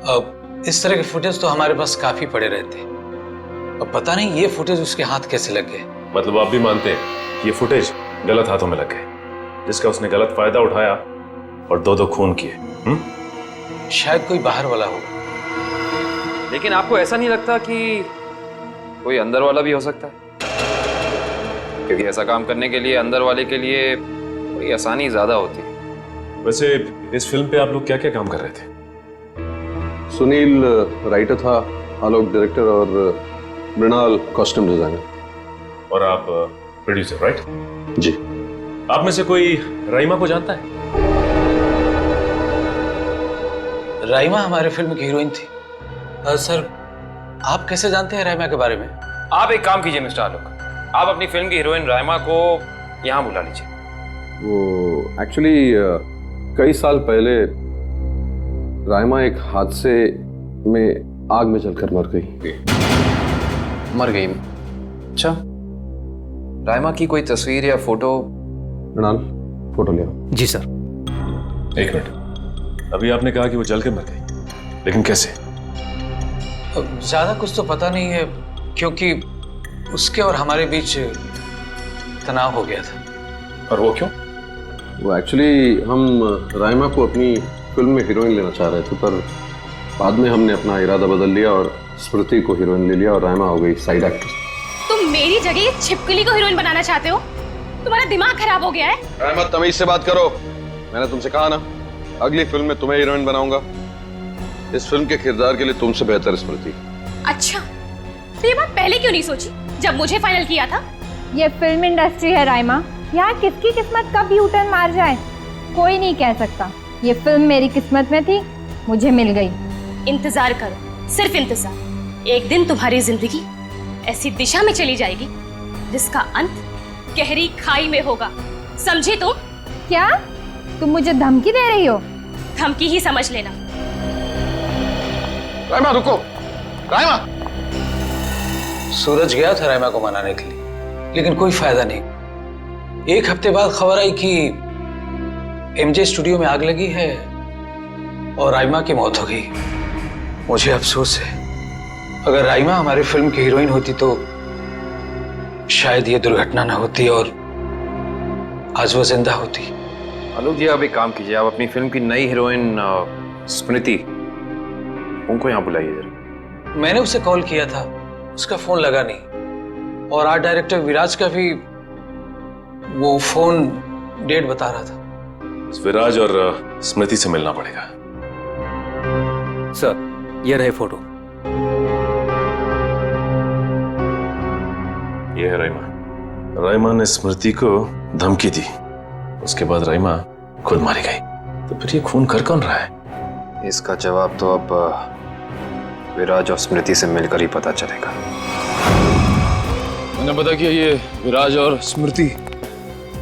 Speaker 22: अब इस तरह के फुटेज तो हमारे पास काफी पड़े रहते हैं। अब पता नहीं ये फुटेज उसके हाथ कैसे लग गए।
Speaker 15: मतलब आप भी मानते हैं कि ये फुटेज गलत हाथों में लग गए, जिसका उसने गलत फायदा उठाया और दो खून किए?
Speaker 22: शायद कोई बाहर वाला होगा।
Speaker 14: लेकिन आपको ऐसा नहीं लगता कि कोई अंदर वाला भी हो सकता है? क्योंकि ऐसा काम करने के लिए अंदर वाले के लिए थोड़ी आसानी ज्यादा होती है।
Speaker 15: वैसे इस फिल्म पे आप लोग क्या क्या काम कर रहे थे?
Speaker 21: सुनील राइटर था, आलोक डायरेक्टर और मृणाल कॉस्ट्यूम डिजाइनर।
Speaker 15: और आप प्रोड्यूसर, राइट?
Speaker 21: जी।
Speaker 15: आप में से कोई राइमा को जानता है?
Speaker 22: राइमा हमारे फिल्म की हीरोइन थी। सर, आप कैसे जानते हैं राइमा के बारे में?
Speaker 14: आप एक काम कीजिए मिस्टर आलोक, आप अपनी फिल्म की हीरोइन राइमा को यहाँ बुला लीजिए।
Speaker 21: वो एक्चुअली कई साल पहले राइमा एक हादसे में आग में जलकर मर गई।
Speaker 14: मर गई? अच्छा, राइमा की कोई तस्वीर या फोटो?
Speaker 21: मृणाल, फोटो ले आओ।
Speaker 22: जी सर।
Speaker 15: एक मिनट, अभी आपने कहा कि वो जल के मर गई, लेकिन कैसे?
Speaker 22: ज्यादा कुछ तो पता नहीं है, क्योंकि उसके और हमारे बीच तनाव हो गया था।
Speaker 15: और वो क्यों?
Speaker 21: वो एक्चुअली हम राइमा को अपनी फिल्म में हीरोइन लेना चाह रहे थे, पर बाद में हमने अपना इरादा बदल लिया और स्मृति को हीरोइन ले लिया और राइमा हो गई साइड एक्ट्रेस।
Speaker 23: तुम मेरी जगह ये छिपकली को हीरोइन बनाना चाहते हो? तुम्हारा दिमाग खराब हो गया है?
Speaker 21: राइमा, तमीज से बात करो। मैंने तुमसे कहा ना, अगली फिल्म में तुम्हें हीरोइन बनाऊंगा। इस फिल्म के किरदार के लिए तुमसे बेहतर स्मृति।
Speaker 23: अच्छा, तो ये बात पहले क्यों नहीं सोची जब मुझे फाइनल किया था?
Speaker 17: ये फिल्म इंडस्ट्री है राइमा, यहाँ किसकी किस्मत कब यू टर्न मार जाए कोई नहीं कह सकता। ये फिल्म मेरी किस्मत में थी, मुझे मिल गई।
Speaker 23: इंतजार करो, सिर्फ इंतजार। एक दिन तुम्हारी जिंदगी ऐसी दिशा में चली जाएगी जिसका अंत गहरी खाई में होगा, समझे तुम?
Speaker 17: क्या तुम मुझे धमकी दे रही हो?
Speaker 23: धमकी ही समझ लेना।
Speaker 21: राइमा रुको, राइमा।
Speaker 22: सूरज गया था राइमा को मनाने के लिए, लेकिन कोई फायदा नहीं। एक हफ्ते बाद खबर आई कि एमजे स्टूडियो में आग लगी है और राइमा की मौत हो गई। मुझे अफसोस है, अगर राइमा हमारी फिल्म की हीरोइन होती तो शायद ये दुर्घटना ना होती और आज वो जिंदा होती।
Speaker 14: आलोक जी, आप एक काम कीजिए, आप अपनी फिल्म की नई हीरोइन स्मृति उनको यहाँ बुलाइए जरा।
Speaker 22: मैंने उसे कॉल किया था, उसका फोन लगा नहीं, और आर्ट डायरेक्टर विराज का भी वो फोन डेट बता रहा था।
Speaker 15: विराज और स्मृति से मिलना पड़ेगा।
Speaker 22: सर, ये रहे फोटो।
Speaker 15: ये है राइमा। राइमा ने स्मृति को धमकी दी, उसके बाद राइमा खुद मारी गई। तो फिर ये खून कर कौन रहा है?
Speaker 14: इसका जवाब तो अब विराज और स्मृति से मिलकर ही पता चलेगा।
Speaker 24: मैंने पता किया, ये विराज और स्मृति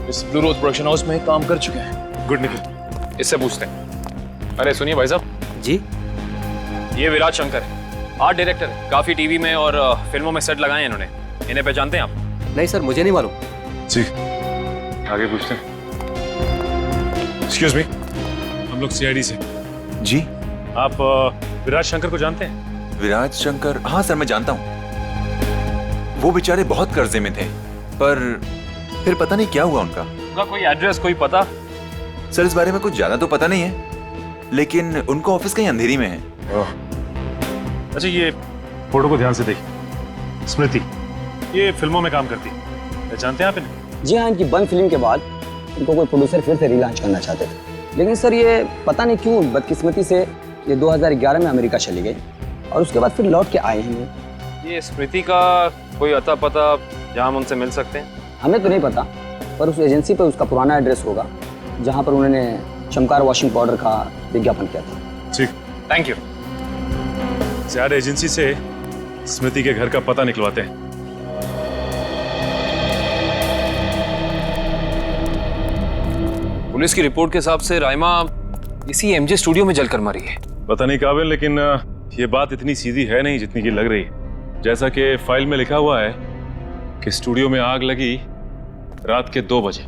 Speaker 24: इस ब्लू रोज प्रोडक्शन हाउस में काम कर चुके हैं।
Speaker 15: गुड निकल,
Speaker 24: इससे पूछते हैं। अरे सुनिए भाई साहब
Speaker 22: जी,
Speaker 24: ये विराज शंकर है, आर्ट डायरेक्टर है, काफी टीवी में और फिल्मों में सेट लगाए हैं इन्होंने। इन्हें पहचानते हैं आप?
Speaker 22: नहीं सर, मुझे नहीं मालूम।
Speaker 15: जी, आगे पूछते हैं। एक्सक्यूज मी, हम लोग सीआईडी से।
Speaker 19: जी।
Speaker 15: आप विराज शंकर को जानते हैं?
Speaker 19: विराज शंकर? हाँ सर, मैं जानता हूँ। वो बेचारे बहुत कर्जे में थे, पर फिर पता नहीं क्या हुआ उनका।
Speaker 24: उनका कोई एड्रेस, कोई पता?
Speaker 19: सर, इस बारे में कुछ ज्यादा तो पता नहीं है, लेकिन उनको ऑफिस कहीं अंधेरी में है।
Speaker 15: अच्छा, ये फोटो को ध्यान से देखिए। स्मृति ये फिल्मों में काम करती है, पहचानते हैं आप इन्हें?
Speaker 25: जी हाँ, इनकी बंद फिल्म के बाद इनको कोई प्रोड्यूसर फिर से रिलॉन्च करना चाहते थे, लेकिन सर ये पता नहीं क्यों बदकिस्मती से ये 2011 में अमेरिका चली गई और उसके बाद फिर लौट के आए हैं।
Speaker 14: ये स्मृति का कोई अता पता जहाँ हम उनसे मिल सकते हैं?
Speaker 25: हमें तो नहीं पता, पर उस एजेंसी पर उसका पुराना एड्रेस होगा जहाँ पर उन्होंने चमकार वॉशिंग पाउडर का विज्ञापन किया था।
Speaker 15: ठीक,
Speaker 14: थैंक यू।
Speaker 15: ज्यादा एजेंसी से स्मृति के घर का पता निकलवाते हैं।
Speaker 14: पुलिस की रिपोर्ट के हिसाब से राइमा इसी एमजे स्टूडियो में जलकर मरी है।
Speaker 15: पता नहीं काबिल, लेकिन ये बात इतनी सीधी है नहीं जितनी की लग रही है। जैसा कि फाइल में लिखा हुआ है कि स्टूडियो में आग लगी रात के 2 बजे।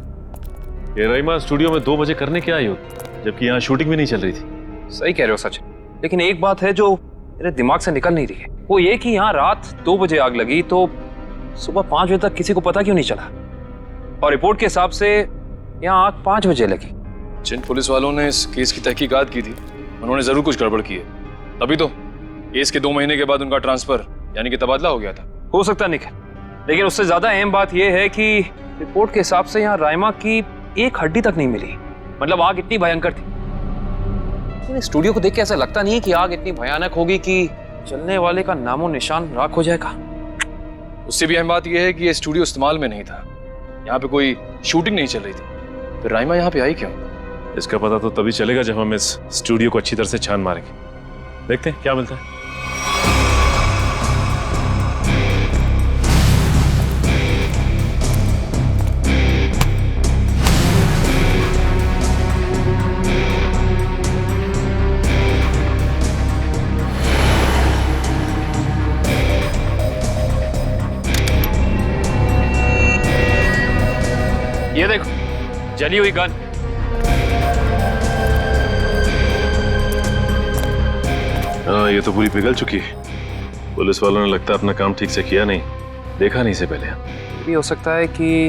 Speaker 15: ये राइमा स्टूडियो में 2 बजे करने क्या आई होगी, जबकि यहाँ शूटिंग भी नहीं चल रही थी।
Speaker 14: सही कह रहे हो सच, लेकिन एक बात है जो मेरे दिमाग से निकल नहीं रही है, वो ये कि यहाँ रात 2 बजे आग लगी तो सुबह 5 बजे तक किसी को पता क्यों नहीं चला? और रिपोर्ट के हिसाब से यहाँ आग 5 बजे लगी।
Speaker 24: जिन पुलिस वालों ने इस केस की तहकीकात की थी उन्होंने जरूर कुछ गड़बड़ की है, तभी तो केस के 2 महीने के बाद उनका ट्रांसफर यानी कि तबादला हो गया था।
Speaker 14: हो सकता निखिल, लेकिन उससे ज्यादा अहम बात यह है कि रिपोर्ट के हिसाब से यहाँ राइमा की एक हड्डी तक नहीं मिली। मतलब आग इतनी भयंकर थी। लेकिन स्टूडियो को देख के ऐसा लगता नहीं है कि आग इतनी भयानक होगी कि चलने वाले का नामो निशान राख हो जाएगा।
Speaker 24: उससे भी अहम बात यह है कि ये स्टूडियो इस्तेमाल में नहीं था, यहाँ पे कोई शूटिंग नहीं चल रही थी। फिर राइमा यहाँ पे आई क्यों?
Speaker 15: इसका पता तो तभी चलेगा जब हम इस स्टूडियो को अच्छी तरह से छान मारेंगे। देखते हैं क्या मिलता है।
Speaker 14: ये देखो, जली हुई गन।
Speaker 15: हाँ, ये तो पूरी पिघल चुकी है। पुलिस वालों ने लगता है अपना काम ठीक से किया नहीं, देखा नहीं से पहले।
Speaker 14: भी हो सकता है कि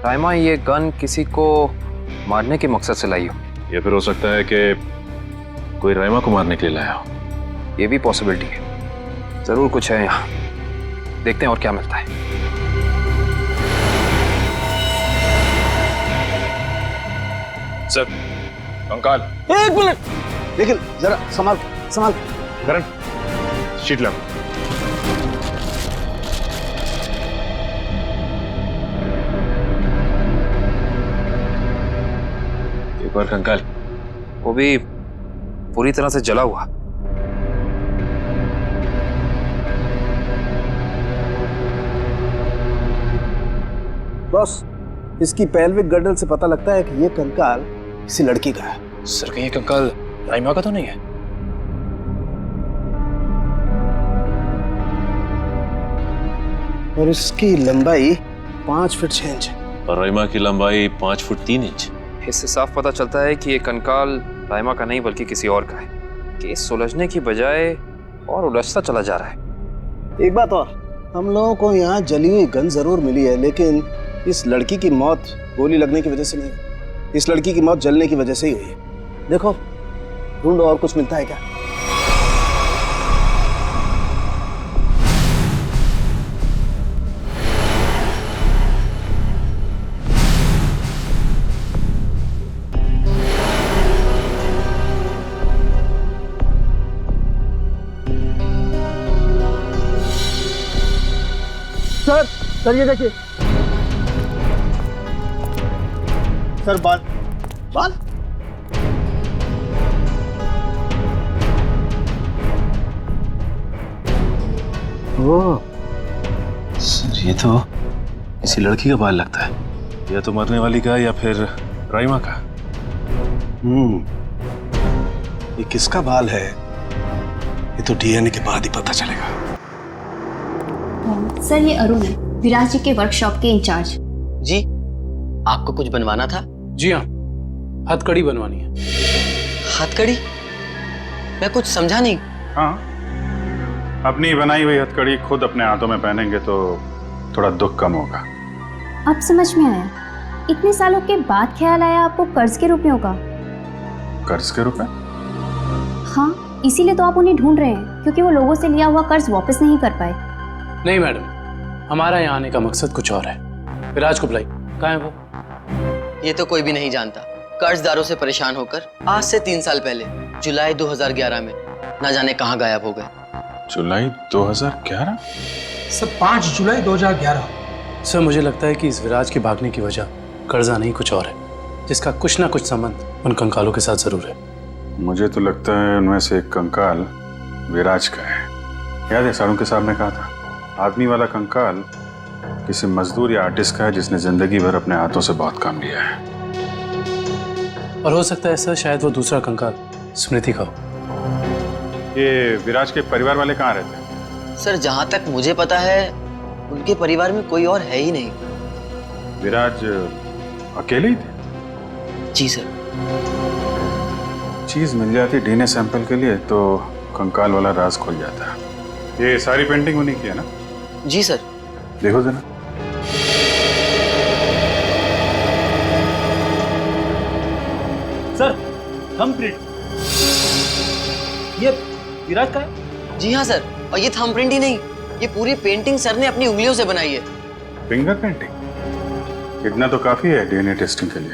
Speaker 14: राइमा ये गन किसी को मारने के मकसद से लाई हो,
Speaker 15: या फिर हो सकता है कि कोई राइमा को मारने के लिए लाया हो।
Speaker 14: ये भी पॉसिबिलिटी है। जरूर कुछ है यहाँ, देखते हैं और क्या मिलता है।
Speaker 24: सर, कंकाल।
Speaker 11: 1 मिनट, निखिल जरा संभाल संभाल।
Speaker 15: करण, शीट ला।
Speaker 14: एक बार कंकाल, वो भी पूरी तरह से जला हुआ।
Speaker 11: बॉस, इसकी पेल्विक गर्डल से पता लगता है कि ये कंकाल किसी लड़की का है।
Speaker 24: सर, कहीं ये कंकाल राइमा का तो नहीं है?
Speaker 11: और इसकी लंबाई 5 फीट 6 इंच है।
Speaker 15: और राइमा की लंबाई 5 फुट 3 इंच।
Speaker 14: इससे साफ पता चलता है कि ये कंकाल राइमा का नहीं बल्कि किसी और का है। केस सुलझने की बजाय और उलझता चला जा रहा है।
Speaker 11: एक बात और, हम लोगों को यहाँ जली हुई गन जरूर मिली है, लेकिन इस लड़की की मौत गोली लगने की वजह से नहीं, इस लड़की की मौत जलने की वजह से ही हुई है। देखो, ढूंढो और कुछ मिलता है क्या।
Speaker 8: सर ये देखिए सर, बाल बाल।
Speaker 15: ओह सर, ये तो किसी लड़की का बाल लगता है, या तो मरने वाली का या फिर राइमा का।
Speaker 11: ये किसका बाल है ये तो डीएनए के बाद ही पता चलेगा।
Speaker 1: सर, ये अरुण है, विराज जी के वर्कशॉप के इंचार्ज।
Speaker 25: जी, आपको कुछ बनवाना था?
Speaker 22: जी हाँ, हथकड़ी बनवानी है।
Speaker 25: हथकड़ी? मैं कुछ समझा नहीं।
Speaker 13: हाँ, अपनी बनाई हुई हथकड़ी खुद अपने हाथों में पहनेंगे तो थोड़ा दुख कम होगा।
Speaker 1: अब समझ में आया, इतने सालों के बाद ख्याल आया आपको कर्ज के रूप में होगा।
Speaker 13: कर्ज के रूप में?
Speaker 1: हाँ, इसीलिए तो आप उन्हें ढूंढ रहे हैं, क्योंकि वो लोगों से लिया हुआ कर्ज वापस नहीं कर पाए।
Speaker 22: नहीं मैडम, हमारा यहाँ आने का मकसद कुछ और है। विराज को बुलाई, कहाँ है वो?
Speaker 25: ये तो कोई भी नहीं जानता। कर्जदारों से परेशान होकर आज से 3 साल पहले जुलाई 2011 में ना जाने कहाँ गायब हो गए।
Speaker 13: जुलाई 2011?
Speaker 16: सर, 5 जुलाई 2011।
Speaker 22: सर, मुझे लगता है कि इस विराज के भागने की वजह कर्जा नहीं कुछ और है, जिसका कुछ ना कुछ संबंध उन कंकालों के साथ जरूर है।
Speaker 13: मुझे तो लगता है उनमें से एक कंकाल विराज का है। याद है सारुण के साहब ने कहा था, आदमी वाला कंकाल किसी मजदूर या आर्टिस्ट का है जिसने जिंदगी भर अपने हाथों से बहुत काम लिया है।
Speaker 16: और हो सकता है सर शायद वो दूसरा कंकाल स्मृति का हो।
Speaker 13: ये विराज के परिवार वाले कहाँ रहते हैं?
Speaker 2: सर जहां तक मुझे पता है उनके परिवार में कोई और है ही नहीं।
Speaker 13: विराज अकेले ही थे?
Speaker 2: जी सर।
Speaker 13: चीज मिल जाती डीएनए सैंपल के लिए तो कंकाल वाला राज खुल जाता। ये सारी पेंटिंग उन्हीं की है ना?
Speaker 2: जी सर।
Speaker 13: देखो जरा।
Speaker 8: सर थंबप्रिंट ये विराज का है?
Speaker 2: जी हाँ सर, और ये थंबप्रिंट ही नहीं, ये पूरी पेंटिंग सर ने अपनी उंगलियों से बनाई है।
Speaker 13: Finger painting? इतना तो काफी है डीएनए टेस्टिंग के लिए।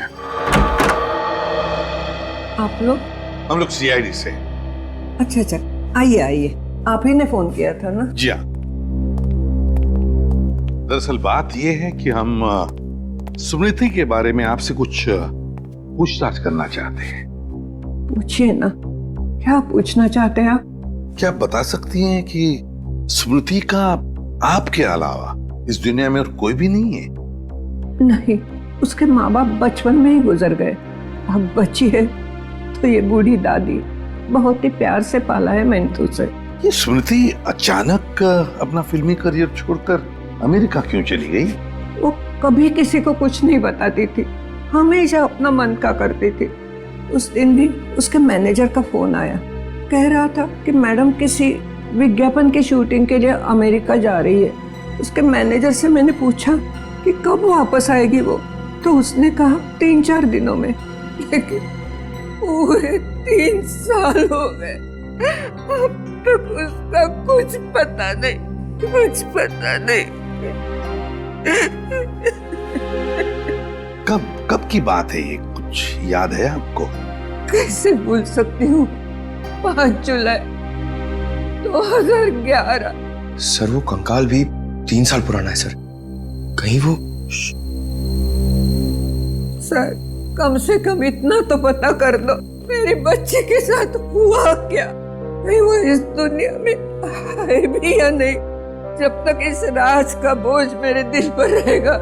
Speaker 3: आप लोग?
Speaker 10: हम लोग सीआईडी से।
Speaker 3: अच्छा अच्छा, आइए आइए, आप ही ने फोन किया था ना?
Speaker 10: जी हाँ। दरअसल बात यह है कि हम स्मृति के बारे में आपसे कुछ पूछताछ करना चाहते हैं।
Speaker 3: पूछिए ना, क्या पूछना चाहते हैं आप?
Speaker 10: क्या आप बता सकती हैं कि स्मृति का आपके अलावा इस दुनिया में और कोई भी नहीं है?
Speaker 3: नहीं, उसके माँ बाप बचपन में ही गुजर गए। अब बची है तो ये बूढ़ी दादी, बहुत ही प्यार से पाला है मैंने उसे।
Speaker 10: ये स्मृति अचानक अपना फिल्मी करियर छोड़कर अमेरिका क्यों चली गई?
Speaker 3: वो कभी किसी को कुछ नहीं बताती थी, हमेशा अपना मन का करती थी। उस दिन भी उसके मैनेजर का फोन आया, कह रहा था कि मैडम किसी विज्ञापन की शूटिंग के लिए अमेरिका जा रही है। उसके मैनेजर से मैंने पूछा कि कब वापस आएगी वो, तो उसने कहा 3-4 दिनों में। लेकिन पूरे 3 साल हो गए, अब तक उसका कुछ पता नहीं, कुछ पता नहीं।
Speaker 10: कब की बात है ये, कुछ याद है आपको?
Speaker 3: कैसे भूल सकती हूँ, 5 जुलाई 2011।
Speaker 6: सर वो कंकाल भी 3 साल पुराना है सर, कहीं वो।
Speaker 3: सर कम से कम इतना तो पता कर दो, मेरी बच्ची के साथ हुआ क्या? कहीं वो इस दुनिया में है भी या नहीं? जब तक इस राज का बोझ मेरे दिल पर रहेगा,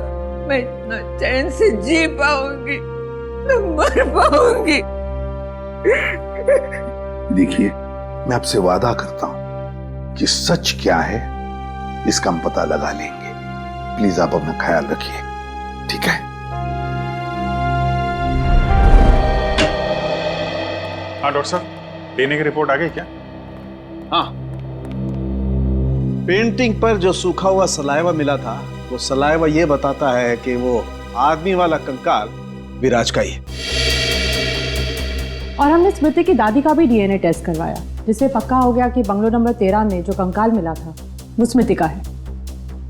Speaker 3: मैं इतना चैन से जी पाऊंगी न मर पाऊंगी।
Speaker 10: देखिए, मैं आपसे वादा करता हूं कि सच क्या है इसका हम पता लगा लेंगे। प्लीज आप अपना ख्याल रखिए, ठीक है?
Speaker 13: हाँ डॉक्टर साहब, डीएनए की रिपोर्ट आ गई क्या?
Speaker 11: हाँ, पेंटिंग पर जो सूखा हुआ सलाइवा मिला था, वो सलाइवा ये बताता है कि वो आदमी वाला कंकाल विराज का ही है।
Speaker 17: और हमने स्मृति की दादी का भी डीएनए टेस्ट करवाया, जिससे पक्का हो गया कि बंगलो नंबर 13 में जो कंकाल मिला था वो स्मृति का है।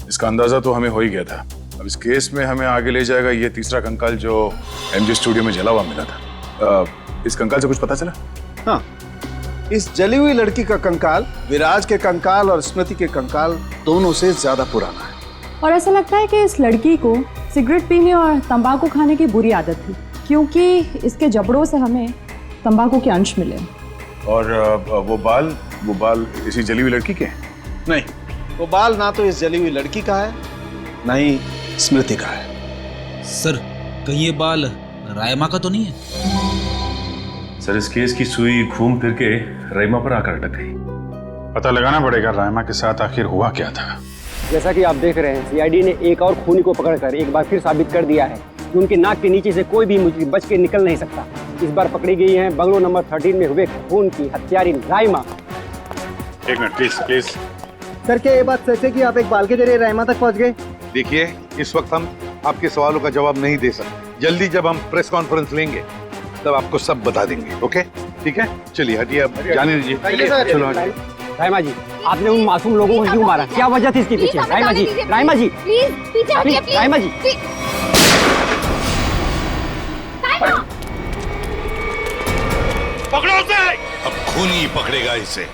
Speaker 13: इसका अंदाजा तो हमें हो ही गया था। अब इस केस में हमें आगे ले जाएगा ये तीसरा कंकाल जो एमजे स्टूडियो में जला हुआ मिला था। इस कंकाल से कुछ पता चला?
Speaker 11: हाँ, इस जली हुई लड़की का कंकाल विराज के कंकाल और स्मृति के कंकाल दोनों से ज्यादा पुराना है।
Speaker 17: और ऐसा लगता है कि इस लड़की को सिगरेट पीने और तंबाकू खाने की बुरी आदत थी, क्योंकि इसके जबड़ों से हमें तंबाकू के अंश मिले।
Speaker 13: और वो बाल इसी जली हुई लड़की के हैं?
Speaker 11: नहीं, वो बाल ना तो इस जली हुई लड़की का है, ना ही स्मृति का है।
Speaker 18: सर कहीं ये बाल रायमा का तो नहीं है?
Speaker 15: सर इस केस की सुई घूम फिर के रायमा पर आकर अटक गई।
Speaker 13: पता लगाना पड़ेगा रायमा के साथ आखिर हुआ क्या था।
Speaker 5: जैसा कि आप देख रहे हैं, सीआईडी ने एक और खूनी को पकड़कर एक बार फिर साबित कर दिया है कि उनके नाक के नीचे से कोई भी मुजरिम बच के निकल नहीं सकता। इस बार पकड़ी गई है बंगलो नंबर 13 में हुए खून की हत्यारी रायमा।
Speaker 13: एक मिनट प्लीज।
Speaker 5: सर क्या ये बात सच है कि आप एक बाल के जरिए रायमा तक पहुंच गए?
Speaker 10: देखिए, इस वक्त हम आपके सवालों का जवाब नहीं दे सकते। जल्दी जब हम प्रेस कॉन्फ्रेंस लेंगे तब आपको सब बता देंगे। ओके, ठीक है? चलिए हटिए, अब जाने दीजिए। चलो हटिए।
Speaker 5: रायमा जी, आपने उन मासूम लोगों को क्यों मारा? क्या वजह थी इसके पीछे? रायमा जी, रायमा जी, प्लीज रायमा जी।
Speaker 10: पकड़ो उसे। अब खूनी पकड़ेगा इसे।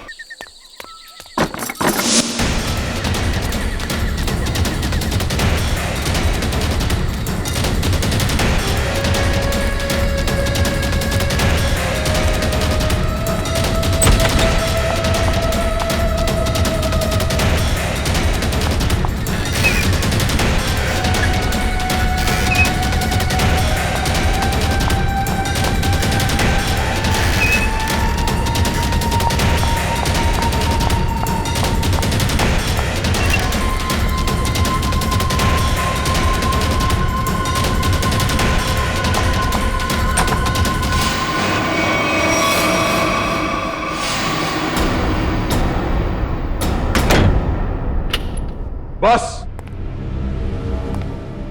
Speaker 21: बस,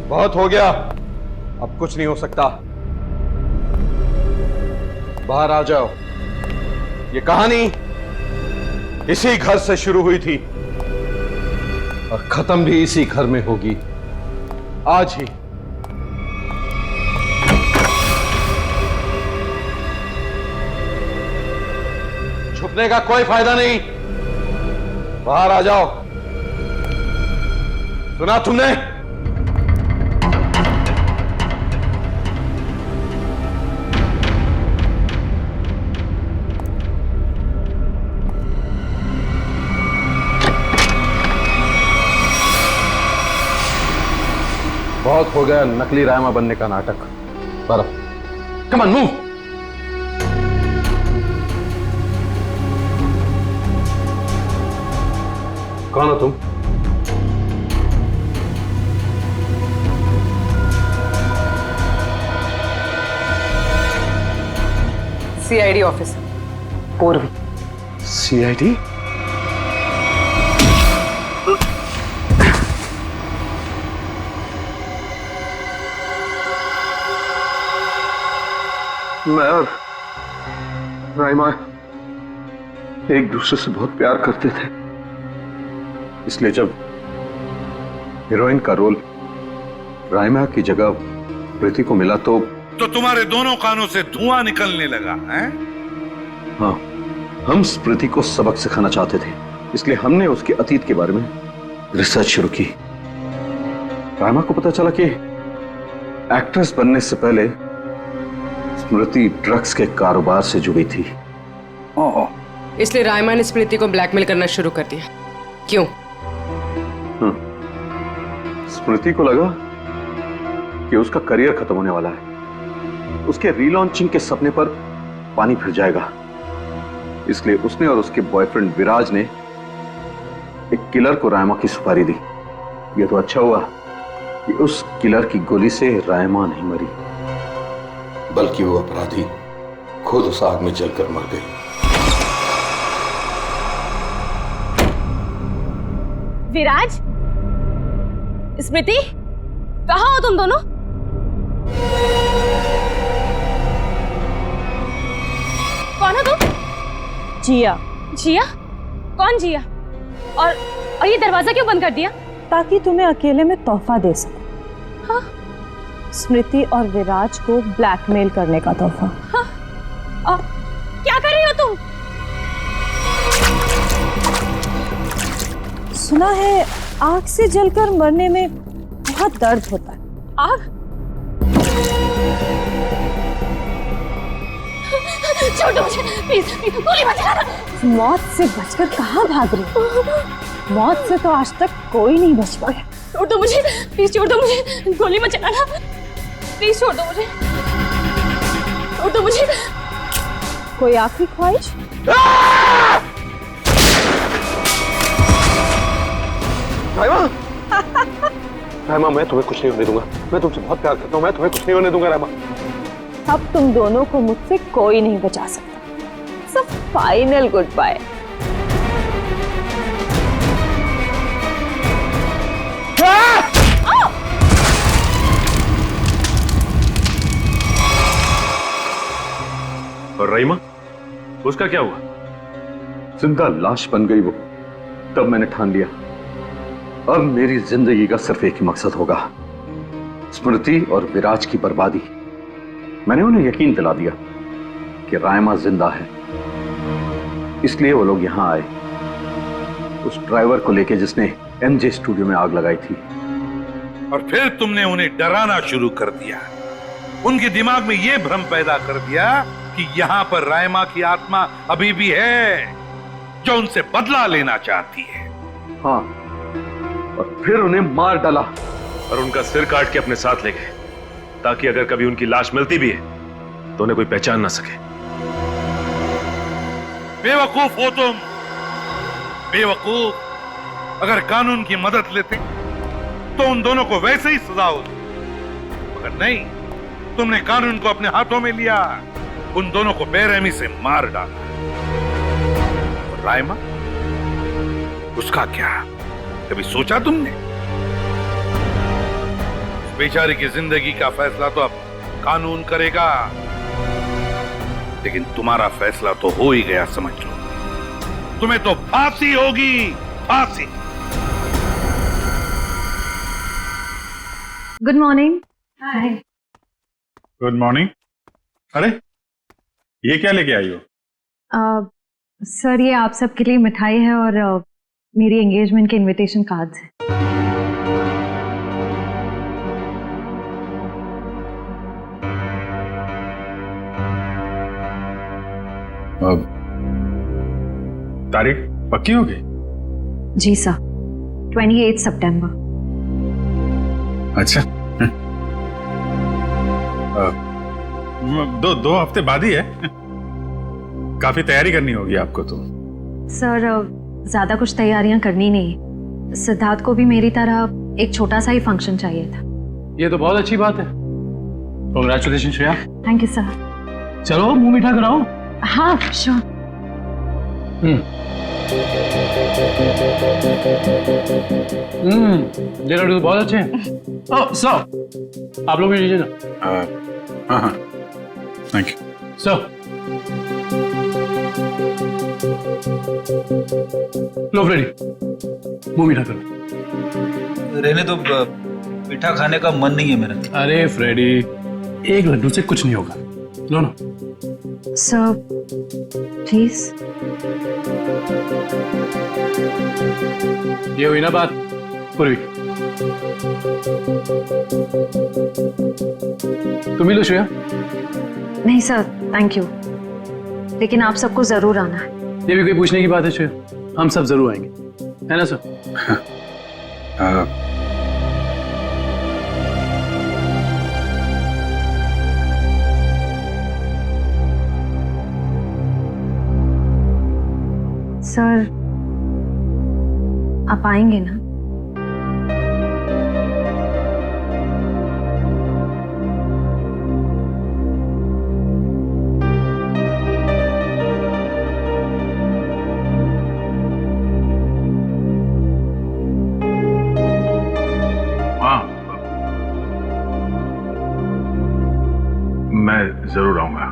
Speaker 21: बहुत हो गया, अब कुछ नहीं हो सकता। बाहर आ जाओ। ये कहानी इसी घर से शुरू हुई थी और खत्म भी इसी घर में होगी, आज ही। छुपने का कोई फायदा नहीं, बाहर आ जाओ। सुना तुमने? बहुत हो गया नकली रायमा बनने का नाटक। बराबर, कम ऑन मूव। कौन हो तुम?
Speaker 4: सीआईडी ऑफिसर पूर्वी।
Speaker 21: सीआईडी? मैं और राइमा एक दूसरे से बहुत प्यार करते थे, इसलिए जब हीरोइन का रोल राइमा की जगह प्रीति को मिला तो
Speaker 10: तुम्हारे दोनों कानों से धुआं निकलने लगा है?
Speaker 21: हाँ, हम स्मृति को सबक सिखाना चाहते थे, इसलिए हमने उसके अतीत के बारे में रिसर्च शुरू की। राइमा को पता चला कि एक्ट्रेस बनने से पहले स्मृति ड्रग्स के कारोबार से जुड़ी थी।
Speaker 4: इसलिए राइमा ने स्मृति को ब्लैकमेल करना शुरू कर दिया। क्यों?
Speaker 21: स्मृति को लगा कि उसका करियर खत्म होने वाला है, उसके रीलॉन्चिंग के सपने पर पानी फिर जाएगा, इसलिए उसने और उसके बॉयफ्रेंड विराज ने एक किलर को रायमा की सुपारी दी। यह तो अच्छा हुआ कि उस किलर की गोली से रायमा नहीं मरी, बल्कि वो अपराधी खुद उस आग में जलकर मर गई।
Speaker 23: विराज, स्मृति, कहाँ हो तुम दोनों? कौन हो तुम?
Speaker 17: जिया।
Speaker 23: जिया? कौन जिया? और ये दरवाजा क्यों बंद कर दिया?
Speaker 17: ताकि तुम्हें अकेले में तोहफा दे सकूं।
Speaker 23: हाँ?
Speaker 17: स्मृति और विराज को ब्लैकमेल करने का तोहफा।
Speaker 23: हाँ? क्या कर रही हो तुम?
Speaker 17: सुना है आग से जलकर मरने में बहुत दर्द होता है।
Speaker 23: आग? छोड़ो मुझे, प्लीज, गोली मत चलाना।
Speaker 17: मौत से बचकर कहाँ भाग रही हो? मौत से तो आज तक कोई नहीं बच पाया।
Speaker 23: छोड़ दो मुझे, प्लीज छोड़ दो मुझे, गोली मत चलाना, प्लीज छोड़ दो मुझे, छोड़ दो मुझे।
Speaker 17: कोई आखिरी ख्वाहिश?
Speaker 21: रायमा, रायमा, मैं तुम्हें कुछ नहीं होने दूंगा। मैं तुमसे बहुत प्यार करता हूँ, मैं तुम्हें कुछ नहीं होने दूंगा रायमा।
Speaker 17: अब तुम दोनों को मुझसे कोई नहीं बचा सकता। सब फाइनल गुड बाय।
Speaker 15: और रहीमा, उसका क्या हुआ?
Speaker 21: जिंदा लाश बन गई वो। तब मैंने ठान लिया, अब मेरी जिंदगी का सिर्फ एक ही मकसद होगा, स्मृति और विराज की बर्बादी। मैंने उन्हें यकीन दिला दिया कि रायमा जिंदा है, इसलिए वो लोग यहां आए, उस ड्राइवर को लेके जिसने एमजे स्टूडियो में आग लगाई थी।
Speaker 10: और फिर तुमने उन्हें डराना शुरू कर दिया, उनके दिमाग में यह भ्रम पैदा कर दिया कि यहां पर रायमा की आत्मा अभी भी है, जो उनसे बदला लेना चाहती है।
Speaker 21: हाँ, और फिर उन्हें मार डाला
Speaker 15: और उनका सिर काट के अपने साथ ले गए, ताकि अगर कभी उनकी लाश मिलती भी है तो उन्हें कोई पहचान ना सके।
Speaker 10: बेवकूफ हो तुम, बेवकूफ। अगर कानून की मदद लेते तो उन दोनों को वैसे ही सजा होती, मगर नहीं, तुमने कानून को अपने हाथों में लिया, उन दोनों को बेरहमी से मार डाला। और रायमा, उसका क्या? कभी सोचा तुमने? बेचारी की जिंदगी का फैसला तो अब कानून करेगा, लेकिन तुम्हारा फैसला तो हो ही गया, समझ लो। तुम्हें तो फांसी होगी, फांसी।
Speaker 17: Good morning.
Speaker 13: Hi. Good morning. अरे ये क्या लेके आई हो?
Speaker 17: सर ये आप सबके लिए मिठाई है और मेरी एंगेजमेंट के इनविटेशन कार्ड्स हैं।
Speaker 13: तारीख पक्की होगी?
Speaker 17: जी सर, 28 सितंबर।
Speaker 13: अच्छा। दो हफ्ते बाद ही है। काफी तैयारी करनी होगी आपको तो।
Speaker 17: सर ज्यादा कुछ तैयारियां करनी नहीं, सिद्धार्थ को भी मेरी तरह एक छोटा सा ही फंक्शन चाहिए था।
Speaker 8: ये तो बहुत अच्छी बात है। Congratulation Shreya.
Speaker 17: Thank you sir.
Speaker 8: चलो मुंह मीठा कराओ।
Speaker 17: हाँ श्योर।
Speaker 8: ये लड्डू तो बहुत अच्छे हैं। ओह सर, आप लोग भी लीजिए ना।
Speaker 13: हाँ, थैंक यू
Speaker 8: सर। लो फ्रेडी, मुंह मीठा करो।
Speaker 18: रहने तो मीठा खाने का मन नहीं है मेरा।
Speaker 8: अरे फ्रेडी, एक लड्डू से कुछ नहीं होगा, लो ना।
Speaker 17: Sir please.
Speaker 8: ये हुई ना बात पूर्वी। तुम ही लो श्रेया।
Speaker 17: नहीं सर थैंक यू, लेकिन आप सबको जरूर आना है।
Speaker 8: ये भी कोई पूछने की बात है श्रेया? हम सब जरूर आएंगे, है ना सर?
Speaker 17: सर आप आएंगे ना?
Speaker 13: मैं जरूर आऊंगा।